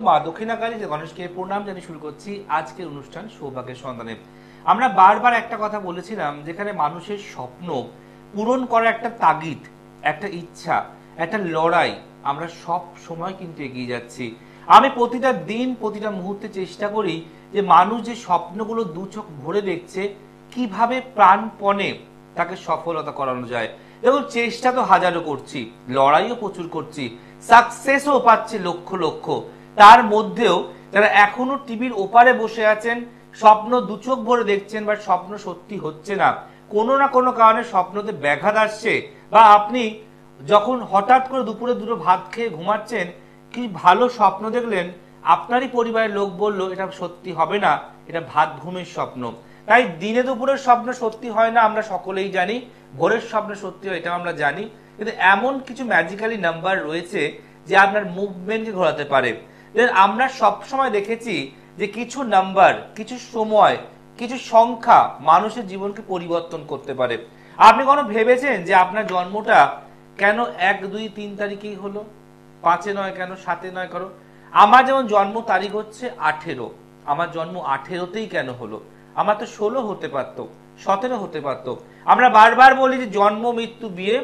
মা দক্ষিণাকালী যে গণেশকে প্রণাম জানিয়ে শুরু করছি আজকের অনুষ্ঠান সৌভাগ্যের সন্ধানে। আমরা বারবার একটা কথা বলেছিলাম, যেখানে মানুষের স্বপ্ন পূরণ করার একটা তাগিদ, একটা ইচ্ছা, একটা লড়াই, আমরা সব সময় কিন্তু এগিয়ে যাচ্ছি। আমি প্রতিটা দিন প্রতিটা মুহূর্তে চেষ্টা করি যে মানুষ যে স্বপ্নগুলো দু চোখ ভরে দেখছে কিভাবে প্রাণপণে তাকে সফলতা করানো যায়। দেখুন, চেষ্টা তো হাজারো করছি, লড়াইও প্রচুর করছি, সাকসেসও পাচ্ছে লক্ষ লক্ষ। তার মধ্যেও যারা এখনো টিভির ওপারে বসে আছেন, স্বপ্ন দু চোখ ভরে দেখছেন, বা স্বপ্ন সত্যি হচ্ছে না, কোনো না কোনো কারণে স্বপ্নতে ব্যাঘাত আসছে, বা আপনি যখন হঠাৎ করে দুপুরে দুটো ভাত খেয়ে ঘুমাচ্ছেন, কি ভালো স্বপ্ন দেখলেন, আপনারই পরিবারের লোক বলল এটা সত্যি হবে না, এটা ভাত ঘুমের স্বপ্ন। তাই দিনে দুপুরের স্বপ্ন সত্যি হয় না আমরা সকলেই জানি, ভোরের স্বপ্ন সত্যি হয় এটা আমরা জানি, কিন্তু এমন কিছু ম্যাজিক্যালি নাম্বার রয়েছে যে আপনার মুভমেন্টকে ঘোরাতে পারে। আমরা সব সময় দেখেছি যে কিছু নাম্বার, কিছু সময়, কিছু সংখ্যা মানুষের জীবনকে পরিবর্তন করতে পারে। আপনি কোনো ভেবেছেন যে আপনার জন্মটা কেন 1, 2, 3 তারিখেই হলো, 5-এ নয় কেন, 7-এ নয় কেন? আমার যেমন জন্ম তারিখ হচ্ছে 18, আমার জন্ম 18তেই কেন হলো? আমার তো 16 হতে পারতো, 17 হতে পারতো। আমরা বারবার বলি যে জন্ম মৃত্যু বিয়ে,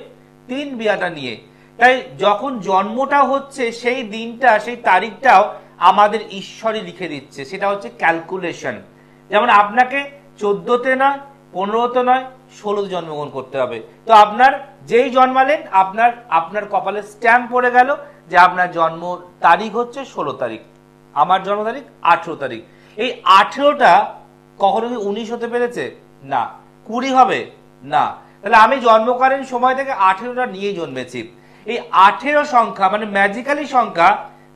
3 বিয়াটা নিয়ে। তাই যখন জন্মটা হচ্ছে সেই দিনটা, সেই তারিখটাও আমাদের ঈশ্বরই লিখে দিচ্ছে, সেটা হচ্ছে ক্যালকুলেশন। যেমন আপনাকে 14তে নয়, 15তে নয়, 16তে জন্মগ্রহণ করতে হবে। তো আপনার যেই জন্মালেন, আপনার কপালে স্ট্যাম্প পড়ে গেল যে আপনার জন্ম তারিখ হচ্ছে 16 তারিখ, আমার জন্ম তারিখ 18 তারিখ। এই 18টা কখনো কি 19 হতে পেরেছে? না। 20 হবে? না। তাহলে আমি জন্মকালীন সময় থেকে 18টা নিয়েই জন্মেছি। এই 18 সংখ্যা মানে ম্যাজিক্যালি সংখ্যা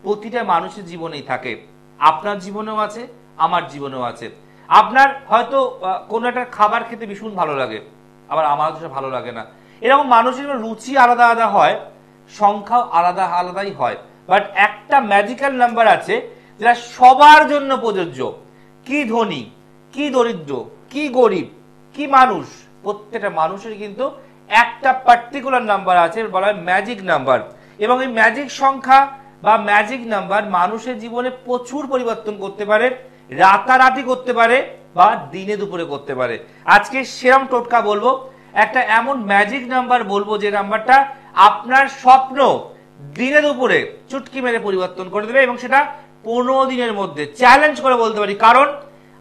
প্রতিটা মানুষের জীবনেই থাকে। আপনার জীবনেও আছে, আমার জীবনেও আছে। আপনার হয়তো কোনো একটা খাবার খেতে ভীষণ ভালো লাগে, আবার আমার তো ভালো লাগে না। এরকম মানুষের রুচি আলাদা আলাদা হয়, সংখ্যাও আলাদা আলাদাই হয়। বাট একটা ম্যাজিক্যাল নাম্বার আছে যেটা সবার জন্য প্রযোজ্য। কি ধনী, কি দরিদ্র, কি গরিব, কি মানুষ, প্রত্যেকটা মানুষের কিন্তু একটা পার্টিকুলার নাম্বার আছে, বলা হয় ম্যাজিক নাম্বার। এবং এই ম্যাজিক সংখ্যা বা ম্যাজিক নাম্বার মানুষের জীবনে প্রচুর পরিবর্তন করতে পারে, রাতারাতি করতে পারে, বা দিনে দুপুরে করতে পারে। আজকে সেরম টোটকা বলবো, একটা এমন ম্যাজিক নাম্বার বলবো যে নাম্বারটা আপনার স্বপ্ন দিনে দুপুরে চুটকি মেরে পরিবর্তন করে দেবে, এবং সেটা 15 দিনের মধ্যে। চ্যালেঞ্জ করে বলতে পারি, কারণ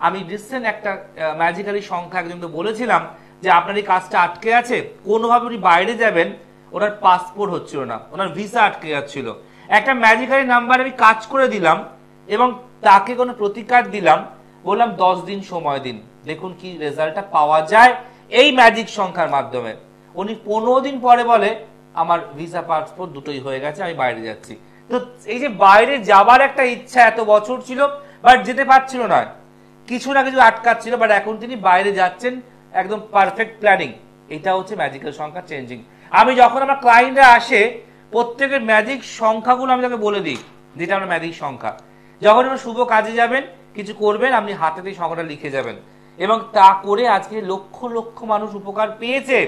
আমি রিসেন্ট একটা ম্যাজিক্যালি সংখ্যা একজন তো বলেছিলাম যে আপনার এই কাজটা আটকে আছে, কোনোভাবে উনি বাইরে যাবেন, ওনার পাসপোর্ট হচ্ছিল না, ওনার ভিসা আটকে যাচ্ছিল। একটা ম্যাজিক্যালি নাম্বার আমি কাজ করে দিলাম এবং তাকে কোনো প্রতিকার দিলাম, বললাম 10 দিন সময় দিন, দেখুন কি রেজাল্টটা পাওয়া যায় এই ম্যাজিক সংখ্যার মাধ্যমে। উনি 15 দিন পরে বলে আমার ভিসা পাসপোর্ট দুটোই হয়ে গেছে, আমি বাইরে যাচ্ছি। তো এই যে বাইরে যাবার একটা ইচ্ছা এত বছর ছিল, বাট যেতে পারছিল না, কিছু না কিছু আটকাচ্ছিল, বাট এখন তিনি বাইরে যাচ্ছেন, একদম পারফেক্ট প্ল্যানিং। এটা হচ্ছে ম্যাজিক্যাল সংখ্যা চেঞ্জিং। আমি যখন আমার ক্লায়েন্টরা আসে, প্রত্যেকের ম্যাজিক সংখ্যাগুলো আমি তাকে বলে দিই, যেটা আমার ম্যাজিক সংখ্যা। যখন আপনি শুভ কাজে যাবেন, কিছু করবেন, আপনি হাতে দিয়ে সংখ্যাটা লিখে যাবেন, এবং তা করে আজকে লক্ষ লক্ষ মানুষ উপকার পেয়েছে,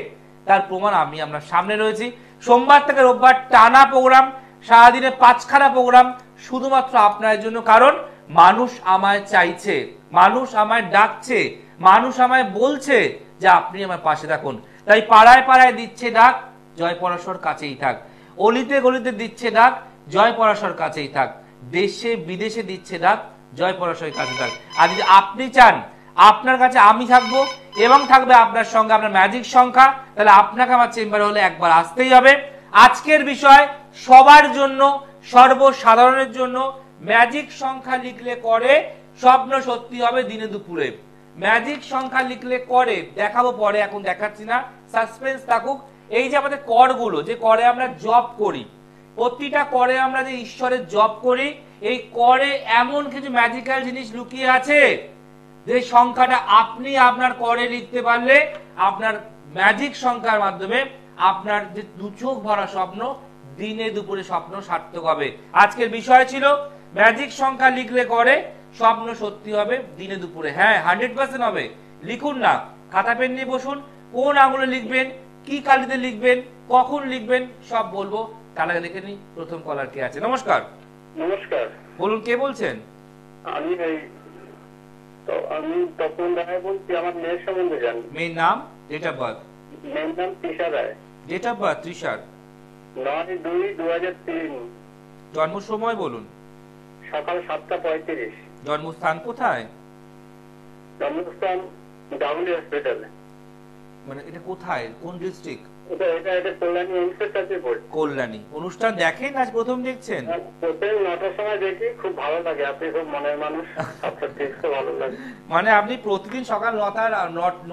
তার প্রমাণ আমি আপনার সামনে রয়েছি। সোমবার থেকে রোববার টানা প্রোগ্রাম, সারাদিনে 5খানা প্রোগ্রাম শুধুমাত্র আপনার জন্য। কারণ মানুষ আমায় চাইছে, মানুষ আমায় ডাকছে, মানুষ আমায় বলছে যে আপনি আমার পাশে থাকুন। তাই পাড়ায় পাড়ায় দিচ্ছে ডাক, জয় পরাশর কাছেই থাক। অলিতে গলিতে দিচ্ছে ডাক, জয় পরাশর কাছেই থাক। দেশে বিদেশে দিচ্ছে ডাক, জয় পরাশরের কাছে থাক। আর যদি আপনি চান আপনার কাছে আমি থাকবো এবং থাকবে আপনার সঙ্গে আপনার ম্যাজিক সংখ্যা, তাহলে আপনাকে আমার চেম্বারে হলে একবার আসতেই হবে। আজকের বিষয় সবার জন্য, সর্বসাধারণের জন্য। ম্যাজিক সংখ্যা লিখলে করে স্বপ্ন সত্যি হবে দিনে দুপুরে। ম্যাজিক সংখ্যা লিখলে করে দেখাবো পরে, এখন দেখাচ্ছি না, সাসপেন্স থাকুক। এই যে আমাদের করগুলো, যে করে আমরা জব করি, প্রতিটা করে আমরা যে ঈশ্বরের জব করি, এই করে এমন কিছু ম্যাজিক্যাল জিনিস লুকিয়ে আছে, যে সংখ্যাটা আপনি আপনার করে লিখতে পারলে আপনার ম্যাজিক সংখ্যার মাধ্যমে আপনার যে দু চোখ ভরা স্বপ্ন দিনে দুপুরে স্বপ্ন সার্থক হবে। আজকের বিষয় ছিল ম্যাজিক সংখ্যা লিখলে করে স্বপ্ন সত্যি হবে দিনে দুপুরে। হ্যাঁ, 100% হবে। লিখুন না, খাতা পেন নিয়ে বসুন, কোন আঙুলে লিখবেন, কি কালিতে লিখবেন, কখন লিখবেন, সব বলবো। তার আগে দেখে নি প্রথম কলার কে আছে। নমস্কার। নমস্কার। বলুন, কে বলছেন? আমি আমি তপন রায় বলছি, আমার মেয়ের সম্বন্ধে জানি। মেয়ের নাম, ডেট অফ বার্থ? মেয়ের নাম Trisha Roy. Date of birth তৃষার? 9/2/2003। জন্ম সময় বলুন। সকাল 7:35। জন্মস্থান কোথায়? জন্মস্থান ডাব্লিউ হসপিটালে। মানে এটা কোথায়, কোন ডিস্ট্রিক্ট? এটা কল্যাণী এইমসের কাছে পড়ে। কল্যাণী। অনুষ্ঠান দেখেন আজ প্রথম দেখছেন? প্রত্যেক 9টার সময় দেখি, খুব ভালো লাগে। আপনি খুব মনের মানুষ, আপনার টেক্সট ভালো লাগে। মানে আপনি প্রতিদিন সকাল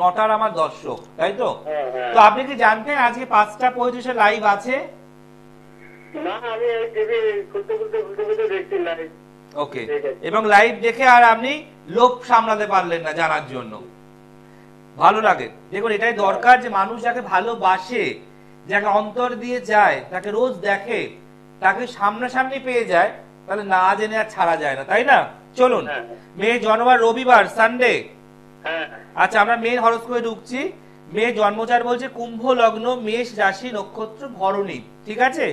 9টার আমার দর্শক, তাই তো? হ্যাঁ। তো আপনি কি জানতেন আজকে 5:35 লাইভ আছে? না, আমি এই টিভি খুলতে দেখছি লাইভ। ওকে। এবং লাইভ দেখে আর আপনি লোভ সামলাতে পারলেন না জানার জন্য। ভালো লাগে। দেখুন, এটাই দরকার যে মানুষ যাকে ভালোবাসে, যাকে অন্তর দিয়ে যায়, তাকে রোজ দেখে, তাকে সামনাসামনি পেয়ে যায়, তাহলে না জেনে আর ছাড়া যায় না, তাই না? চলুন, মেয়ে জন্মবার রবিবার, সানডে। আচ্ছা, আমরা মেয়ের হরোস্কোপে ঢুকছি। মেয়ে জন্মচার বলছে কুম্ভ লগ্ন, মেষ রাশি, নক্ষত্র ভরণী। ঠিক আছে,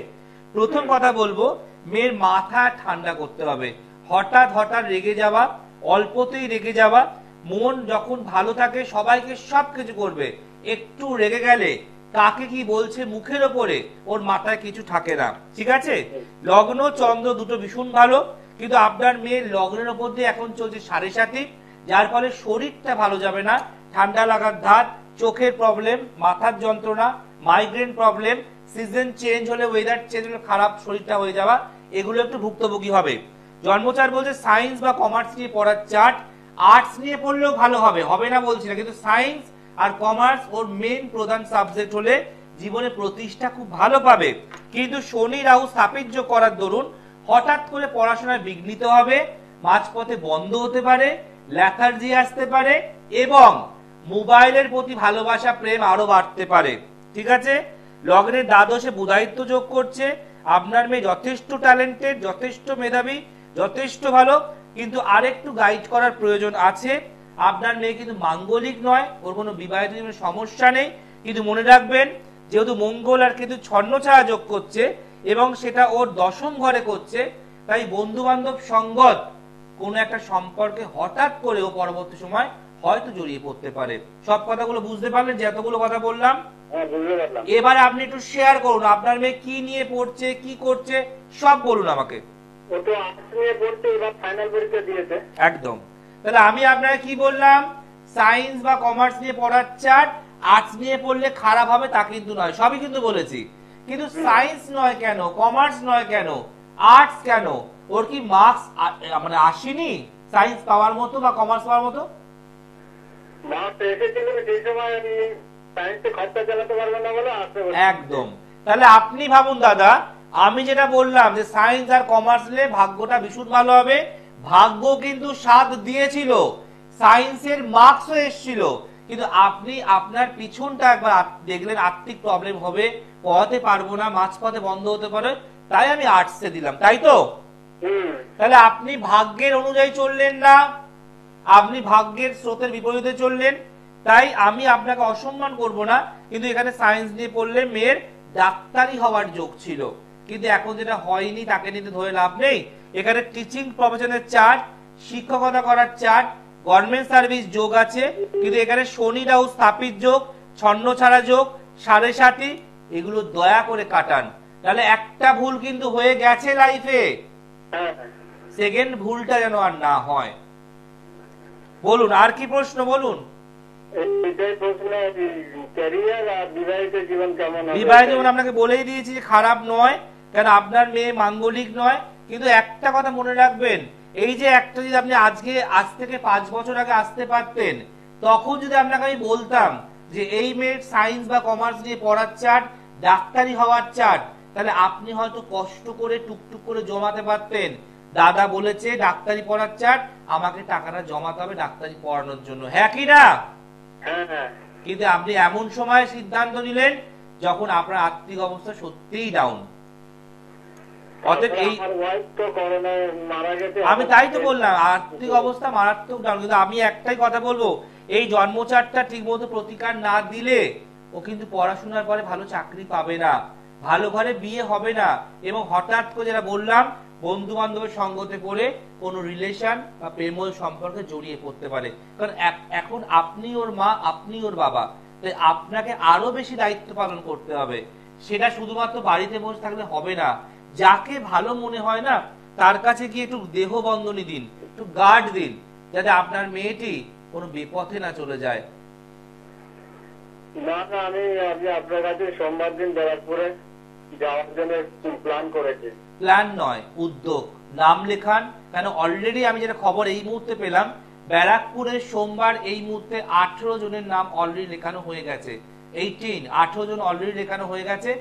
প্রথম কথা বলবো, মেয়ের মাথা ঠান্ডা করতে হবে। হঠাৎ হঠাৎ রেগে যাওয়া, অল্পতেই রেগে যাওয়া, মন যখন ভালো থাকে সবাইকে সবকিছু করবে, একটু রেগে গেলে কাকে কি বলছে মুখের ওপরে ওর মাথায় কিছু থাকে না। ঠিক আছে, লগ্ন চন্দ্র দুটো ভীষণ ভালো, কিন্তু আপনার মেয়ের লগ্নের ওপর দিয়ে এখন চলছে 7.5, যার ফলে শরীরটা ভালো যাবে না। ঠান্ডা লাগার ধাত, চোখের প্রবলেম, মাথার যন্ত্রণা, মাইগ্রেন প্রবলেম, সিজন চেঞ্জ হলে, ওয়েদার চেঞ্জ হলে খারাপ শরীরটা হয়ে যাওয়া, এগুলো একটু ভুক্তভোগী হবে। জন্মচার বলছে সায়েন্স বা কমার্স নিয়ে পড়ার চার্ট। আর্টস নিয়ে পড়লেও ভালো হবে, হবে না বলছি না, কিন্তু সায়েন্স আর কমার্স ওর মেন প্রধান সাবজেক্ট হলে জীবনে প্রতিষ্ঠা খুব ভালো পাবে। কিন্তু শনি রাহু স্থাপিত করার দরুন হঠাৎ করে পড়াশোনায় বিঘ্নিত হবে, মাঝপথে বন্ধ হতে পারে, ল্যাথার্জি আসতে পারে, এবং মোবাইলের প্রতি ভালোবাসা প্রেম আরো বাড়তে পারে। ঠিক আছে, লগ্নের দ্বাদশে বুধায়িত্ব যোগ করছে। আপনার মেয়ে যথেষ্ট ট্যালেন্টেড, যথেষ্ট মেধাবী, যথেষ্ট ভালো, কিন্তু আরেকটু গাইড করার প্রয়োজন আছে। আপনার মেয়ে কিন্তু মাঙ্গলিক নয়, ওর কোনো বিবাহিত জীবনের সমস্যা নেই, কিন্তু মনে রাখবেন যেহেতু মঙ্গল আর কিন্তু ছন্নছায়া যোগ করছে এবং সেটা ওর দশম ঘরে করছে, তাই বন্ধু বান্ধব সঙ্গত কোনো একটা সম্পর্কে হঠাৎ করে ও পরবর্তী সময় হয়তো জড়িয়ে পড়তে পারে। সব কথাগুলো বুঝতে পারলেন যে এতগুলো কথা বললাম? এবারে আপনি একটু শেয়ার করুন আপনার মেয়ে কি নিয়ে পড়ছে, কি করছে, সব বলুন আমাকে। ও তো আর্টস নিয়ে পড়ছে, এবার ফাইনাল পরীক্ষা দিয়েছে। একদম। তাহলে আমি আপনাকে কি বললাম, সায়েন্স বা কমার্স নিয়ে পড়ার চার্ট। আর্টস নিয়ে পড়লে খারাপ হবে তা কিন্তু নয়, সবই কিন্তু বলেছি, কিন্তু সায়েন্স নয় কেন, কমার্স নয় কেন, আর্টস কেন? ওর কি মার্কস মানে আসেনি সায়েন্স পাওয়ার মতো বা কমার্স পাওয়ার মতো? মার্কস এসেছিল, সেই সময় আমি সায়েন্সে খরচা চালাতে পারবো না বলে আর্টসে। একদম। তাহলে আপনি ভাবুন দাদা, আমি যেটা বললাম যে সায়েন্স আর কমার্স নিলে ভাগ্যটা ভীষণ ভালো হবে, ভাগ্য কিন্তু সাথ দিয়েছিল, সায়েন্সের মার্কসও এসেছিল, কিন্তু আপনি আপনার পিছনটা একবার দেখলেন, আর্থিক প্রবলেম হবে, পড়াতে পারবো না, মাঝপথে বন্ধ হতে পারে, তাই আমি আর্টসে দিলাম, তাই তো? তাহলে আপনি ভাগ্যের অনুযায়ী চললেন না, আপনি ভাগ্যের স্রোতের বিপরীতে চললেন। তাই আমি আপনাকে অসম্মান করব না, কিন্তু এখানে সায়েন্স নিয়ে পড়লে মেয়ের ডাক্তারি হওয়ার যোগ ছিল, কিন্তু এখন যেটা হয়নি তাকে নিতে ধরে লাভ নেই। এখানে টিচিং প্রফেশনের চার্ট, শিক্ষকতা করার চার্ট, গভর্নমেন্ট সার্ভিস যোগ আছে, কিন্তু এখানে শনি রাহু স্থাপিত যোগ, ছন্ন ছাড়া যোগ, 7.5, এগুলো দয়া করে কাটান। তাহলে একটা ভুল কিন্তু হয়ে গেছে লাইফে, সেকেন্ড ভুলটা যেন আর না হয়। বলুন আর কি প্রশ্ন, বলুন। বিবাহিত জীবন আপনাকে বলেই দিয়েছি যে খারাপ নয়, কারণ আপনার মেয়ে মাঙ্গলিক নয়, কিন্তু একটা কথা মনে রাখবেন, এই যে একটা যদি আপনি আজকে আজ থেকে 5 বছর আগে আসতে পারতেন, তখন যদি আপনাকে আমি বলতাম যে এই মেয়ের সায়েন্স বা কমার্স নিয়ে পড়ার চার্ট, ডাক্তারি হওয়ার চার্ট, তাহলে আপনি হয়তো কষ্ট করে টুকটুক করে জমাতে পারতেন। দাদা বলেছে ডাক্তারি পড়ার চার্ট, আমাকে টাকাটা জমাতে হবে ডাক্তারি পড়ানোর জন্য, হ্যাঁ কি না? কিন্তু আপনি এমন সময় সিদ্ধান্ত নিলেন যখন আপনার আর্থিক অবস্থা সত্যিই ডাউন। অতএব এই আমি তাই তো বললাম, আর্থিক অবস্থা মারাত্মক ডাউন। কিন্তু আমি একটাই কথা বলবো, এই জন্মচারটা ঠিক মতো প্রতিকার না দিলে ও কিন্তু পড়াশোনার পরে ভালো চাকরি পাবে না, ভালো ঘরে বিয়ে হবে না, এবং হঠাৎ করে যেটা বললাম বন্ধু বান্ধবের সঙ্গতে পড়ে কোনো রিলেশন বা প্রেমল সম্পর্কে জড়িয়ে পড়তে পারে। কারণ এখন আপনি ওর মা, আপনি ওর বাবা, তাই আপনাকে আরো বেশি দায়িত্ব পালন করতে হবে। সেটা শুধুমাত্র বাড়িতে বসে থাকলে হবে না। যাকে ভালো মনে হয় না তার কাছে গিয়ে একটু দেহ বন্ধনী দিন, একটু গার্ড দিন, যাতে আপনার মেয়েটি কোনো বিপথে না চলে যায়। না না, আমি আপনার কাছে সোমবার দিন ব্যারাকপুরে যাওয়ার জন্য প্ল্যান করেছি। প্ল্যান নয়, উদ্যোগ। নাম লেখান, কেন অলরেডি আমি যেটা খবর এই মুহূর্তে পেলাম, ব্যারাকপুরের সোমবার এই মুহূর্তে 18 জনের নাম অলরেডি লেখানো হয়ে গেছে। 18 জন অলরেডি লেখানো হয়ে গেছে।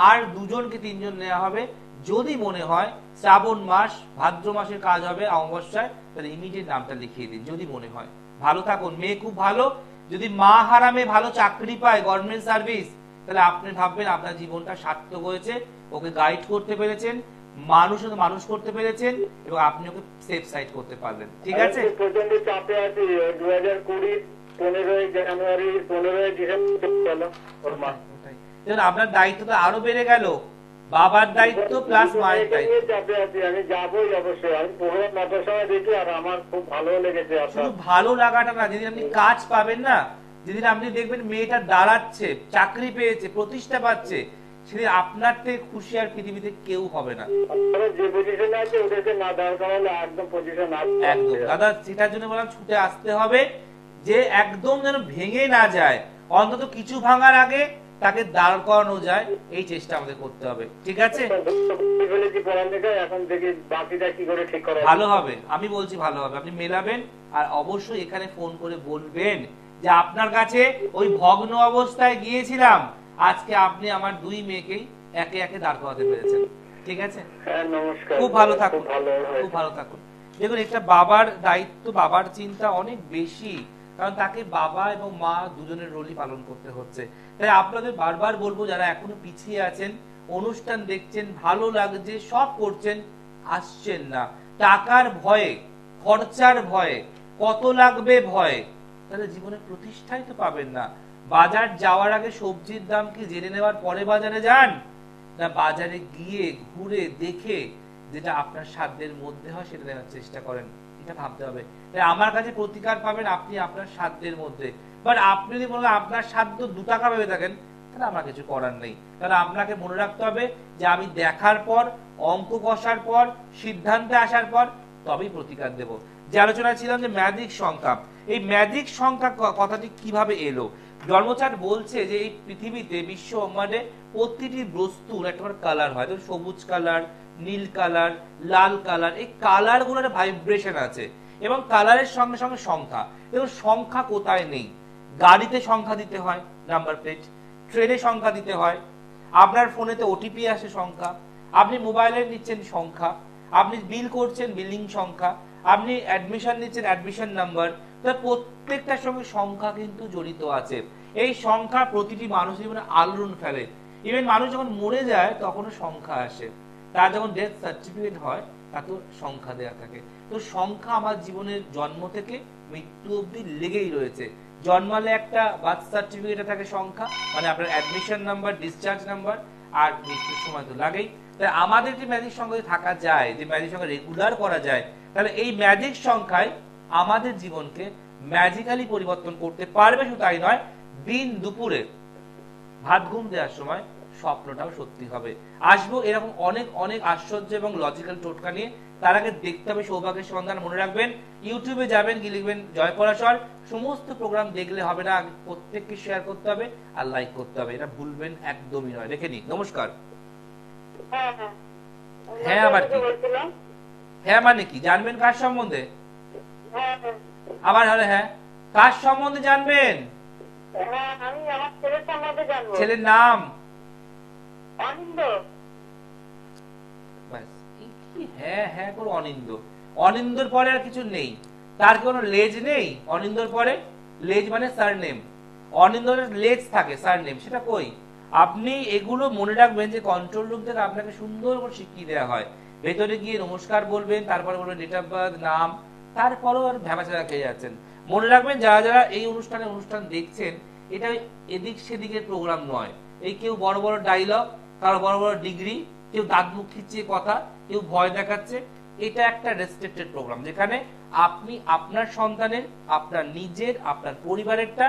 আর 2 জন কি 3 জন নেওয়া হবে। যদি মনে হয় শ্রাবণ মাস, ভাদ্র মাসের কাজ হবে অমাবস্যায়, তাহলে ইমিডিয়েট নামটা লিখিয়ে দিন যদি মনে হয়। ভালো থাকুন। মেয়ে খুব ভালো। যদি মা হারামে ভালো চাকরি পায়, গভর্নমেন্ট সার্ভিস, তাহলে আপনি ভাববেন আপনার জীবনটা সার্থক হয়েছে। ওকে গাইড করতে পেরেছেন, মানুষ করতে পেরেছেন, এবং আপনি ওকে সেফ সাইড করতে পারলেন। ঠিক আছে? প্রচন্ড চাপে আছি। 2020 15 জানুয়ারি 15 ডিসেম্বর আপনার দায়িত্বটা আরো বেড়ে গেল। বাবার দায়িত্ব প্লাস মায়ের দায়িত্ব। চাপে আছি। আমি যাবোই অবশ্যই। আমি পুরো 9টার সময় দেখি, আর আমার খুব ভালো লেগেছে। শুধু ভালো লাগাটা না, যেদিন আপনি কাজ পাবেন না, যেদিন আপনি দেখবেন মেয়েটা দাঁড়াচ্ছে, চাকরি পেয়েছে, প্রতিষ্ঠা পাচ্ছে, সেদিন আপনার থেকে খুশি আর পৃথিবীতে কেউ হবে না। যে পজিশনে আছে ওদেরকে না দাঁড় করালে একদম পজিশন একদম দাদা, সেটার জন্য বললাম ছুটে আসতে হবে, যে একদম যেন ভেঙে না যায়। অন্তত কিছু ভাঙার আগে তাকে দাঁড় করানো যায়, এই চেষ্টা আমাদের করতে হবে। ঠিক আছে? এখন দেখি বাকিটা কি করে ঠিক করা ভালো হবে। আমি বলছি ভালো হবে। আপনি মেলাবেন, আর অবশ্যই এখানে ফোন করে বলবেন যে আপনার কাছে ওই ভগ্ন অবস্থায় গিয়েছিলাম, আজকে আপনি আমার 2 মেয়েকেই একে একে দাঁড় করাতে পেরেছেন। ঠিক আছে? হ্যাঁ, নমস্কার। খুব ভালো থাকুন, খুব ভালো থাকুন। দেখুন, একটা বাবার দায়িত্ব, বাবার চিন্তা অনেক বেশি, কারণ তাকে বাবা এবং মা দুজনের রোলই পালন করতে হচ্ছে। তাই আপনাদের বারবার বলবো, যারা এখনো পিছিয়ে আছেন, অনুষ্ঠান দেখছেন, ভালো লাগছে, সব করছেন, আসছেন না, টাকার ভয়ে, খরচার ভয়ে, কত লাগবে ভয়ে, তাহলে জীবনে প্রতিষ্ঠাই তো পাবেন না। বাজার যাওয়ার আগে সবজির দাম কি জেনে নেওয়ার পরে বাজারে যান, না বাজারে গিয়ে ঘুরে দেখে যেটা আপনার সাধ্যের মধ্যে হয় সেটা নেওয়ার চেষ্টা করেন? এটা ভাবতে হবে। তাই আমার কাছে প্রতিকার পাবেন আপনি আপনার সাধ্যের মধ্যে। বাট আপনি যদি মনে হয় আপনার সাধ্য 2 টাকা ভেবে থাকেন, তাহলে আমার কিছু করার নেই। কারণ আপনাকে মনে রাখতে হবে যে আমি দেখার পর, অঙ্ক কষার পর, সিদ্ধান্তে আসার পর তবেই প্রতিকার দেব। যে আলোচনা ছিলাম যে ম্যাজিক সংখ্যা, এই ম্যাজিক সংখ্যা কথাটি কিভাবে এলো। জন্মচার্ট বলছে যে এই পৃথিবীতে, বিশ্ব ব্রহ্মাণ্ডে প্রতিটি বস্তুর একটা কালার হয়। ধরুন সবুজ কালার, নীল কালার, লাল কালার, এই কালার গুলোর ভাইব্রেশন আছে, এবং কালারের সঙ্গে সঙ্গে সংখ্যা। এবং সংখ্যা কোথায় নেই? গাড়িতে সংখ্যা দিতে হয়, নাম্বার প্লেট। ট্রেনে সংখ্যা দিতে হয়, আপনার ফোনেতে ওটিপি আসে সংখ্যা, আপনি মোবাইলে নিচ্ছেন সংখ্যা, আপনি বিল করছেন বিলিং সংখ্যা, আপনি অ্যাডমিশন নিচ্ছেন অ্যাডমিশন নাম্বার। প্রত্যেকটার সঙ্গে সংখ্যা কিন্তু জড়িত আছে। এই সংখ্যা প্রতিটি মানুষের জীবনে আলোড়ন ফেলে। ইভেন মানুষ যখন মরে যায় তখনও সংখ্যা আসে। তার যখন ডেথ সার্টিফিকেট হয় তাতেও সংখ্যা দেয়া থাকে। তো সংখ্যা আমার জীবনের জন্ম থেকে মৃত্যু অবধি লেগেই রয়েছে। জন্মালে একটা বার্থ সার্টিফিকেটে থাকে সংখ্যা, মানে আপনার অ্যাডমিশন নাম্বার, ডিসচার্জ নাম্বার, আর মৃত্যুর সময় তো লাগেই। তাই আমাদের যে ম্যাজিক সংখ্যা থাকা যায়, যে ম্যাজিক সংখ্যা রেগুলার করা যায়, তাহলে এই ম্যাজিক সংখ্যায় আমাদের জীবনকে ম্যাজিক্যালি পরিবর্তন করতে পারবে। শুধু তাই নয়, দিন দুপুরে ভাত ঘুম দেওয়ার সময় স্বপ্নটাও সত্যি হবে। আসবো এরকম অনেক অনেক আশ্চর্য এবং লজিক্যাল টোটকা নিয়ে। তার আগে দেখতে হবে সৌভাগ্যের সন্ধান। মনে রাখবেন, ইউটিউবে যাবেন, গিয়ে লিখবেন জয় পরাশর। সমস্ত প্রোগ্রাম দেখলে হবে না, প্রত্যেককে শেয়ার করতে হবে আর লাইক করতে হবে। এটা ভুলবেন একদমই নয়। দেখে নিন। নমস্কার। হ্যাঁ, আবার কি? হ্যাঁ মানে কি? জানবেন কার সম্বন্ধে? আবার হলে হ্যাঁ, কার সম্বন্ধে জানবেন? ছেলের নাম? হ্যাঁ হ্যাঁ করো, অনিন্দ। অনিন্দর পরে আর কিছু নেই, তার কোনো লেজ নেই। অনিন্দর পরে লেজ মানে সারনেম। অনিন্দর লেজ থাকে, সারনেম, সেটা কই? আপনি এগুলো মনে রাখবেন যে কন্ট্রোল রুম থেকে আপনাকে সুন্দর করে শিখিয়ে দেওয়া হয়। ভেতরে গিয়ে নমস্কার বলবেন, তারপরে বলবেন ডেট অফ বার্থ, নাম, তারপরেও আর ভ্যাবাচারা খেয়ে যাচ্ছেন। মনে রাখবেন, যারা যারা এই অনুষ্ঠান দেখছেন, এটা এদিক সেদিকের প্রোগ্রাম নয়। এই কেউ বড় বড় ডায়লগ, কারো বড় বড় ডিগ্রি, কেউ দাঁত মুখ খিচিয়ে কথা, কেউ ভয় দেখাচ্ছে। এটা একটা রেস্ট্রিক্টেড প্রোগ্রাম যেখানে আপনি আপনার সন্তানের, আপনার নিজের, আপনার পরিবারেরটা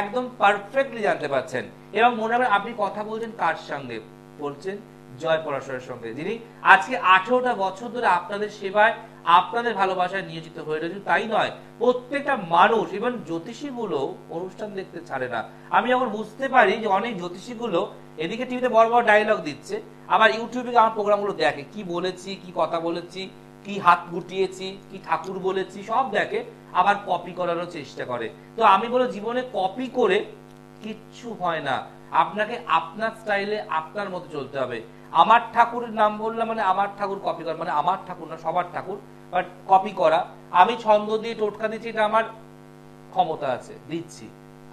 একদম পারফেক্টলি জানতে পারছেন। এবং মনে রাখবেন আপনি কথা বলছেন কার সঙ্গে বলছেন? জয় পরাশরের সঙ্গে, যিনি আজকে 18টা বছর ধরে আপনাদের সেবায়, আপনাদের ভালোবাসায় নিয়োজিত হয়ে রয়েছে। তাই নয়, প্রত্যেকটা মানুষ, ইভেন জ্যোতিষীগুলো অনুষ্ঠান দেখতে ছাড়ে না। আমি যখন বুঝতে পারি যে অনেক জ্যোতিষীগুলো এদিকে টিভিতে বড় বড় ডায়লগ দিচ্ছে, আবার ইউটিউবে আমার প্রোগ্রামগুলো দেখে, কি বলেছি, কি কথা বলেছি, কি হাত গুটিয়েছি, কি ঠাকুর বলেছি, সব দেখে, আবার কপি করারও চেষ্টা করে। তো আমি বলি জীবনে কপি করে কিচ্ছু হয় না। আপনাকে আপনার স্টাইলে আপনার মতো চলতে হবে। আমার ঠাকুরের নাম বললাম মানে আমার ঠাকুর কপি করা, মানে আমার ঠাকুর না, সবার ঠাকুর, বাট কপি করা। আমি ছন্দ দিয়ে টোটকা দিচ্ছি, এটা আমার ক্ষমতা আছে, দিচ্ছি।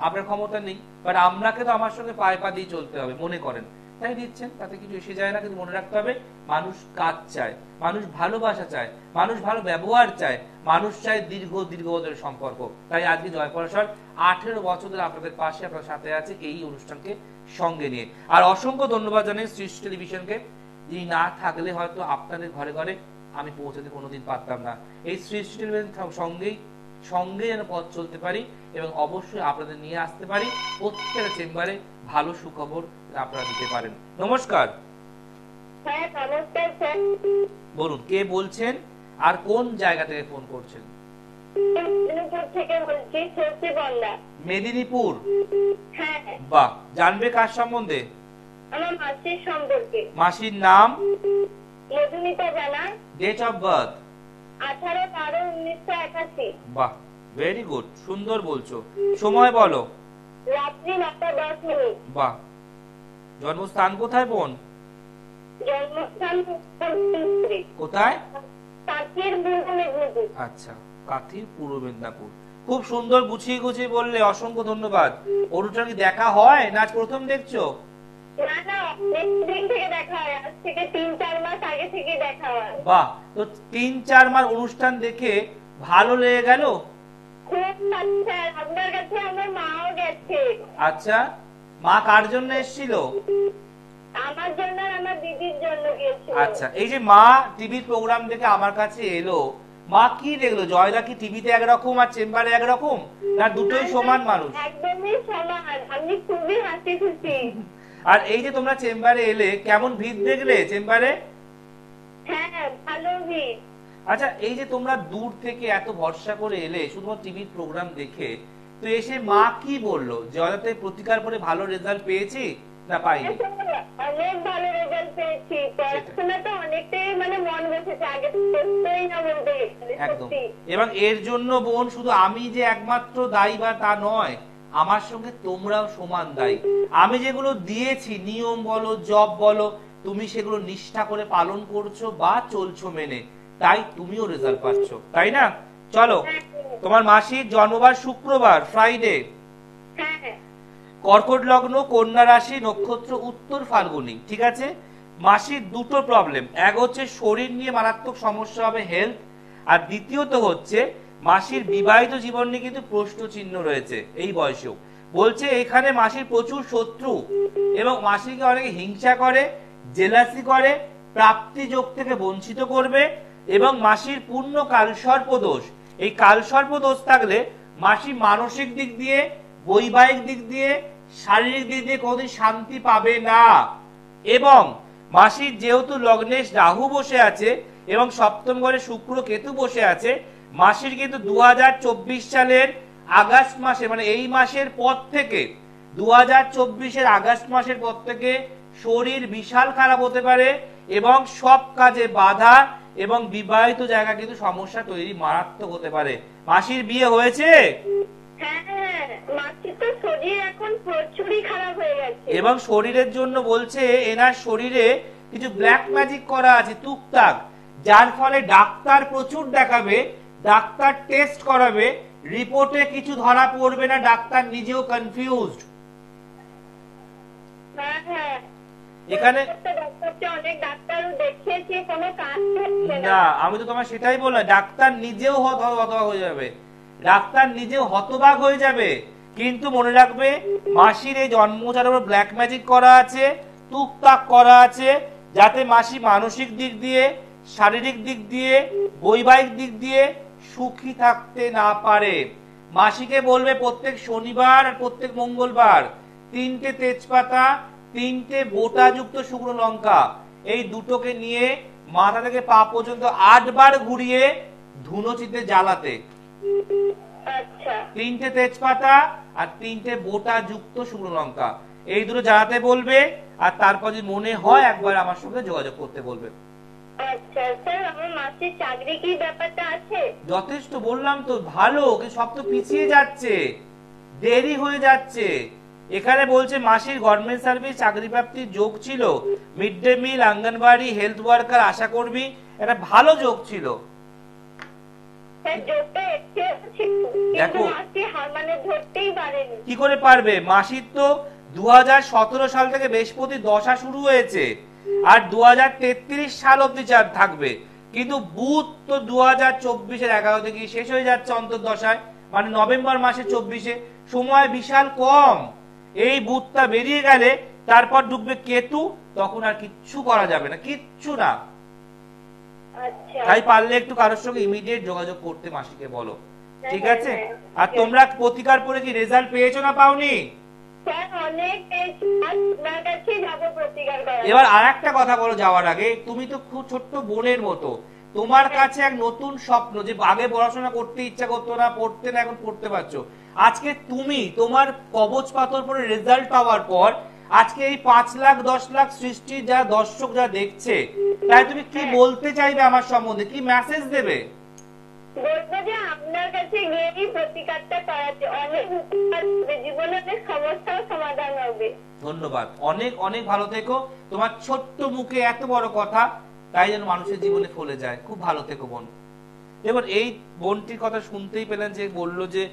আপনার ক্ষমতা নেই, বাট আপনাকে তো আমার সঙ্গে পায়ে পা দিয়ে চলতে হবে মনে করেন, তাই দিচ্ছেন, তাতে কিছু এসে যায় না। কিন্তু মনে রাখতে হবে, মানুষ কাজ চায়, মানুষ ভালোবাসা চায়, মানুষ ভালো ব্যবহার চায়, মানুষ চায় দীর্ঘ বছরের সম্পর্ক। তাই আজকে জয় পরাশর 18 বছর ধরে আপনাদের পাশে, আপনার সাথে আছে এই অনুষ্ঠানকে সঙ্গে নিয়ে। আর অসংখ্য ধন্যবাদ জানাই সৃষ্টি টেলিভিশনকে, যিনি না থাকলে হয়তো আপনাদের ঘরে ঘরে আমি পৌঁছাতে কোনোদিন পারতাম না। এই সৃষ্টি টেলিভিশন সঙ্গে যেন পথ চলতে পারি এবং অবশ্যই আপনাদের নিয়ে আসতে পারি প্রত্যেকটা চেম্বারে ভালো সুখবর আপনারা দিতে পারেন। নমস্কার। হ্যাঁ নমস্কার স্যার। বলুন কে বলছেন আর কোন জায়গা থেকে ফোন করছেন? মেদিনীপুর থেকে বলছি, সত্যি বন্যা। মেদিনীপুর? হ্যাঁ। বাহ, জানবে কার সম্বন্ধে? আমার মাসির সম্পর্কে। মাসির নাম? Madhumita Jana. Date of birth? 18/12/1981। বাহ, ভেরি গুড, সুন্দর বলছো। সময় বলো। রাত্রি 9:10। বাহ। জন্মস্থান কোথায় বোন? জন্মস্থান কোথায়? কাকির পূর্ব মেদিনীপুর। আচ্ছা, কাথির পূর্ব মেদিনীপুর। খুব সুন্দর গুছিয়ে বললে, অসংখ্য ধন্যবাদ। অনুষ্ঠান কি দেখা হয় না প্রথম দেখছো? না না, অনেকদিন থেকে দেখা হয়, আজ থেকে 3-4 মাস আগে থেকে দেখা হয়। বাহ, তো 3-4 মাস অনুষ্ঠান দেখে ভালো লেগে গেল? খুব আচ্ছা, আপনার কাছে আমার মাও গেছে। আচ্ছা, মা কার জন্য এসেছিল? আমার জন্য আর আমার দিদির জন্য গিয়েছিল। আচ্ছা, এই যে মা টিভি প্রোগ্রাম দেখে আমার কাছে এলো, মা কি দেখলো? জয়দা কি টিভিতে একরকম আর চেম্বারে একরকম, না দুটোই সমান মানুষ? একদমই সমান। আমি খুবই হাসি খুশি। আর এই যে তোমরা চেম্বারে এলে, কেমন ভিড় দেখলে চেম্বারে? হ্যাঁ, ভালো ভিড়। আচ্ছা, এই যে তোমরা দূর থেকে এত ভরসা করে এলে শুধুমাত্র টিভির প্রোগ্রাম দেখে, তো এসে মা কি বললো? জয়দাতে প্রতিকার করে ভালো রেজাল্ট পেয়েছি না পাইনি? অনেক ভালো রেজাল্ট পেয়েছি। পড়াশোনাটা অনেকটাই মানে মন বসেছে, আগে করতেই না বলতে গেলে। একদম। এবং এর জন্য বোন শুধু আমি যে একমাত্র দায়ী বা তা নয়, আমার সঙ্গে তোমরাও সমান দায়ী। আমি যেগুলো দিয়েছি, নিয়ম বলো, জব বলো, তুমি সেগুলো নিষ্ঠা করে পালন করছো বা চলছো মেনে, তাই তুমিও রেজাল্ট পাচ্ছ, তাই না? চলো, তোমার মাসির জন্মবার শুক্রবার, ফ্রাইডে, হ্যাঁ। কর্কট লগ্ন, কন্যা রাশি, নক্ষত্র উত্তর ফাল্গুনী, ঠিক আছে? মাসির দুটো প্রবলেম, এক হচ্ছে শরীর নিয়ে মারাত্মক সমস্যা হবে, হেলথ, আর দ্বিতীয়ত হচ্ছে মাসির বিবাহিত জীবন নিয়ে কিন্তু প্রশ্ন চিহ্ন রয়েছে এই বয়সেও। বলছে এখানে মাসির প্রচুর শত্রু এবং মাসিকে অনেকে হিংসা করে, জেলাসি করে, প্রাপ্তি যোগ থেকে বঞ্চিত করবে এবং মাসির পূর্ণ কালসর্প দোষ। এই কালসর্প দোষ থাকলে মাসি মানসিক দিক দিয়ে, বৈবাহিক দিক দিয়ে, শারীরিক দিক দিয়ে কোনোদিন শান্তি পাবে না। এবং মাসির যেহেতু লগ্নে রাহু বসে আছে এবং সপ্তম ঘরে শুক্র কেতু বসে আছে, মাসির কিন্তু 2024 সালের আগস্ট মাসে, মানে এই মাসের পর থেকে, 2024-এর আগস্ট মাসের পর থেকে শরীর বিশাল খারাপ হতে পারে এবং সব কাজে বাধা এবং বিবাহিত জায়গা কিন্তু সমস্যা তৈরি মারাত্মক হতে পারে। মাসির বিয়ে হয়েছে? হ্যাঁ, মাসির তো শরীর এখন প্রচুরই খারাপ হয়ে গেছে। এবং শরীরের জন্য বলছে এনার শরীরে কিছু ব্ল্যাক ম্যাজিক করা আছে টুকটাক, যার ফলে ডাক্তার প্রচুর দেখাবে, ডাক্তার টেস্ট করাবে, রিপোর্টে কিছু ধরা পড়বে না, ডাক্তার নিজেও কনফিউজড। হ্যাঁ, এখানে অনেক ডাক্তারও দেখিয়েছি, কোনো কাজ হচ্ছে না। আমি তো তোমার সেটাই বললাম, ডাক্তার নিজেও হতবাক হয়ে যাবে, ডাক্তার নিজেও হতবাক হয়ে যাবে। কিন্তু মনে রাখবে মাসির এই জন্মচার ব্ল্যাক ম্যাজিক করা আছে, টুকটাক করা আছে, যাতে মাসি মানসিক দিক দিয়ে, শারীরিক দিক দিয়ে, বৈবাহিক দিক দিয়ে সুখী থাকতে না পারে। মাসিকে বলবে প্রত্যেক শনিবার আর প্রত্যেক মঙ্গলবার 3টে তেজপাতা, 3টে বোটাযুক্ত শুকনো লঙ্কা, এই দুটোকে নিয়ে মাথা থেকে পা পর্যন্ত 8 বার ঘুরিয়ে ধুনোচিতে জ্বালাতে। আচ্ছা 3টে তেজপাতা আর 3টে বোটাযুক্ত শুকনো লঙ্কা, এই দুটো জ্বালাতে বলবে। আর তারপর যদি মনে হয় একবার আমার সঙ্গে যোগাযোগ করতে বলবে। আচ্ছা স্যার, আমার মাসির চাকরি কি ব্যাপারটা আছে? যথেষ্ট বললাম তো, ভালো, কিন্তু সব তো পিছিয়ে যাচ্ছে, দেরি হয়ে যাচ্ছে। এখানে বলছে মাসির গভর্নমেন্ট সার্ভিস চাকরি প্রাপ্তির যোগ ছিল, mid day meal, anganwadi, health worker, ASHA কর্মী, এটা ভালো যোগ ছিল। স্যার যোগটা একটু ছিল, কিন্তু মাসি মানে ধরতেই পারেনি। কি করে পারবে? মাসির তো 2017 সাল থেকে বৃহস্পতি দশা শুরু হয়েছে, আর 2033 সাল অব্দি থাকবে, কিন্তু বুধ তো 2024-এর 11 থেকে শেষ হয়ে যাচ্ছে অন্তর্দশায়, মানে নভেম্বর মাসে 24-এ, সময় বিশাল কম। এই বুধটা বেরিয়ে গেলে তারপর ঢুকবে কেতু, তখন আর কিচ্ছু করা যাবে না, কিচ্ছু না। তাই পারলে একটু কারোর সঙ্গে ইমিডিয়েট যোগাযোগ করতে মাসিকে বলো, ঠিক আছে? আর তোমরা প্রতিকার পরে কি রেজাল্ট পেয়েছো না পাওনি? এবার আর একটা কথা বলো যাওয়ার আগে, তুমি তো খুব ছোট্ট বোনের মতো, তোমার কাছে এক নতুন স্বপ্ন, যে আগে পড়াশোনা করতে ইচ্ছা করতো না, পড়তে না, এখন পড়তে পারছো। আজকে তুমি তোমার কবচ পাথর পরে রেজাল্ট পাওয়ার পর আজকে এই 5 লাখ 10 লাখ সৃষ্টি যা দর্শক যা দেখছে, তাই তুমি কি বলতে চাইবে আমার সম্বন্ধে, কি মেসেজ দেবে? বলবো যে আপনার কাছে গিয়েই প্রতিকারটা করাতে অনেক জীবনে অনেক সমস্যার সমাধান হবে। ধন্যবাদ, অনেক অনেক ভালো থেকো। তোমার ছোট্ট মুখে এত বড় কথা, তাই যেন মানুষের জীবনে ফলে যায়। খুব ভালো থেকো বোন। এবার এই বোনটির কথা শুনতেই পেলেন যে বললো যে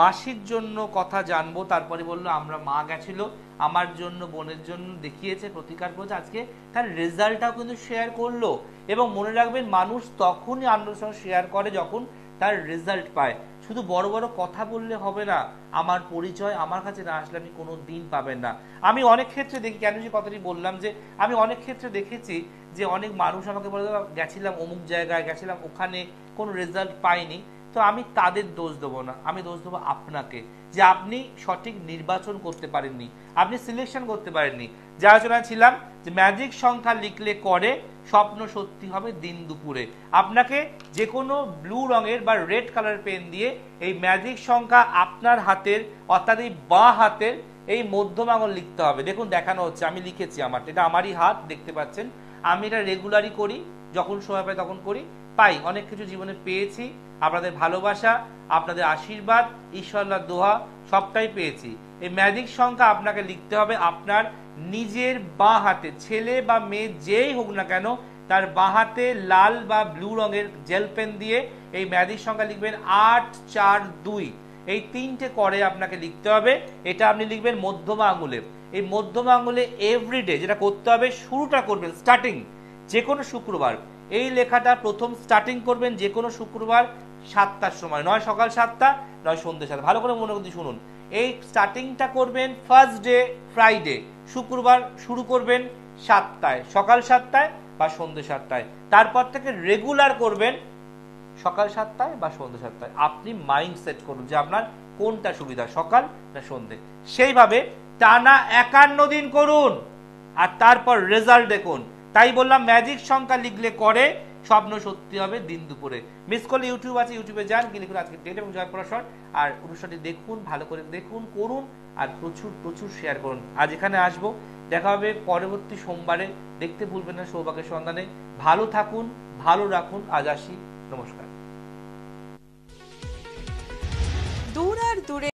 মাসির জন্য কথা জানবো, তারপরে বললো আমরা মা গেছিল আমার জন্য, বোনের জন্য দেখিয়েছে, প্রতিকার করেছে, আজকে তার রেজাল্টটাও কিন্তু শেয়ার করলো। এবং মনে রাখবেন, মানুষ তখনই আনন্দের সঙ্গে শেয়ার করে যখন তার রেজাল্ট পায়। শুধু বড় বড় কথা বললে হবে না, আমার পরিচয় আমার কাছে না আসলে আপনি কোনো দিন পাবেন না। আমি অনেক ক্ষেত্রে দেখি, কেন যে কথাটি বললাম, যে আমি অনেক ক্ষেত্রে দেখেছি যে অনেক মানুষ আমাকে বলে গেছিলাম অমুক জায়গায়, গেছিলাম ওখানে, কোনো রেজাল্ট পাইনি। তো আমি তাদের দোষ দেবো না, আমি দোষ দেবো আপনাকে, যে আপনি সঠিক নির্বাচন করতে পারেননি, আপনি সিলেকশন করতে পারেননি। যে আলোচনা ছিলাম যে ম্যাজিক সংখ্যা লিখলে করে স্বপ্ন সত্যি হবে দিন দুপুরে। আপনাকে যে কোনো ব্লু রঙের বা রেড কালার পেন দিয়ে এই ম্যাজিক সংখ্যা আপনার হাতের, অর্থাৎ এই বাঁ হাতের এই মধ্যম আঙুল লিখতে হবে। দেখুন দেখানো হচ্ছে, আমি লিখেছি, আমার এটা আমারই হাত, দেখতে পাচ্ছেন। আমি এটা রেগুলারই করি, যখন সময় পাই তখন করি, পাই, অনেক কিছু জীবনে পেয়েছি। আপনাদের ভালোবাসা, আপনাদের আশীর্বাদ, ঈশ্বরের দোয়া সবটাই পেয়েছি। এই ম্যাজিক সংখ্যা আপনাকে লিখতে হবে আপনার নিজের বাঁ হাতে, ছেলে বা মেয়ে যেই হোক না কেন, তার বাঁ হাতে লাল বা ব্লু রঙের জেল পেন দিয়ে এই ম্যাজিক সংখ্যা লিখবেন 842। এই 3টে করে আপনাকে লিখতে হবে। এটা আপনি লিখবেন মধ্যমা আঙুলে। এই মধ্যমা আঙুলে এভরিডে যেটা করতে হবে, শুরুটা করবেন স্টার্টিং যে কোনো শুক্রবার, এই লেখাটা প্রথম স্টার্টিং করবেন যে কোনো শুক্রবার 7টার সময়, নয় সকাল 7টা, নয় সন্ধ্যে 7টা। ভালো করে মনে করতে শুনুন, এই স্টার্টিংটা করবেন ফার্স্ট ডে ফ্রাইডে, শুক্রবার শুরু করবেন 7টায়, সকাল 7টায় বা সন্ধ্যে 7টায়। তারপর থেকে রেগুলার করবেন সকাল 7টায় বা সন্ধ্যে 7টায়। আপনি মাইন্ড সেট করুন যে আপনার কোনটা সুবিধা, সকাল না সন্ধ্যে। সেইভাবে টানা 51 দিন করুন, আর তারপর রেজাল্ট দেখুন। তাই বললাম ম্যাজিক সংখ্যা লিখলে করে স্বপ্ন সত্যি হবে দিন দুপুরে। মিস করলে ইউটিউব আছে, ইউটিউবে যান, গিয়ে লিখুন আজকে ডেট এবং জয়প্রকাশ, আর অনুষ্ঠানটি দেখুন, ভালো করে দেখুন, করুন, আর প্রচুর প্রচুর শেয়ার করুন। আজ এখানে আসবো, দেখা হবে পরবর্তী সোমবারে। দেখতে ভুলবেন না সৌভাগ্যের সন্ধানে। ভালো থাকুন, ভালো রাখুন। আজ আসি, নমস্কার।